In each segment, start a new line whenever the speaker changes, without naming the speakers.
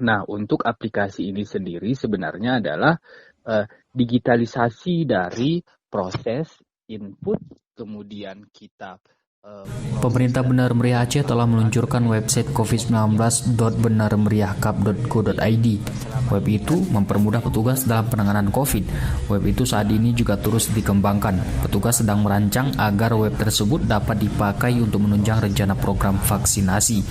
Nah, untuk aplikasi ini sendiri sebenarnya adalah digitalisasi dari proses input, kemudian kita
Pemerintah Benar Meriah Aceh telah meluncurkan website covid19.benarmeriahkap.go.id. Web itu mempermudah petugas dalam penanganan COVID. Web itu saat ini juga terus dikembangkan. Petugas sedang merancang agar web tersebut dapat dipakai untuk menunjang rencana program vaksinasi.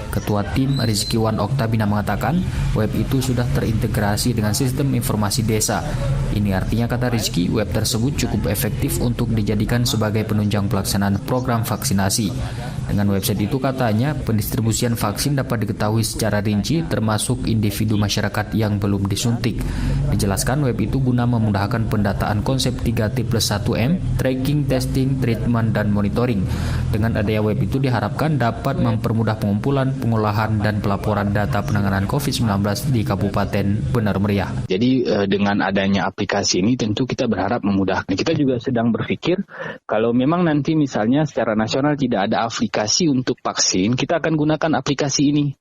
Ketua tim Rizkiwan Oktabina mengatakan, web itu sudah terintegrasi dengan sistem informasi desa. Ini artinya, kata Rizky, web tersebut cukup efektif untuk dijadikan sebagai penunjang pelaksanaan program vaksinasi. Dengan website itu, katanya, pendistribusian vaksin dapat diketahui secara rinci termasuk individu masyarakat yang belum disuntik. Dijelaskan, web itu guna memudahkan pendataan konsep 3T+1M, tracking, testing, treatment, dan monitoring. Dengan adanya web itu diharapkan dapat mempermudah pengumpulan, pengolahan, dan pelaporan data penanganan COVID-19 di Kabupaten Benar Meriah.
Jadi dengan adanya aplikasi ini tentu kita berharap memudahkan. Kita juga sedang berpikir kalau memang nanti misalnya secara nasional tidak ada aplikasi untuk vaksin, kita akan gunakan aplikasi ini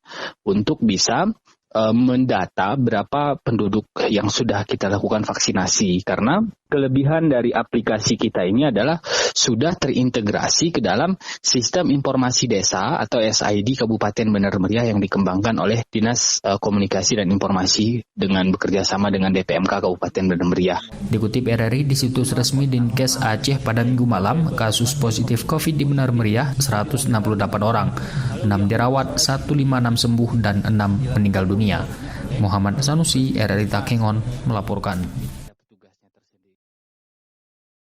untuk bisa mendata berapa penduduk yang sudah kita lakukan vaksinasi. Karena kelebihan dari aplikasi kita ini adalah sudah terintegrasi ke dalam sistem informasi desa atau SID Kabupaten Benar Meriah yang dikembangkan oleh Dinas Komunikasi dan Informasi dengan bekerjasama dengan DPMK Kabupaten Benar Meriah.
Dikutip RRI di situs resmi Dinkes Aceh pada Minggu malam, kasus positif COVID di Benar Meriah 168 orang, 6 dirawat, 156 sembuh, dan 6 meninggal dunia. Muhammad Sanusi, RRI Takengon, melaporkan.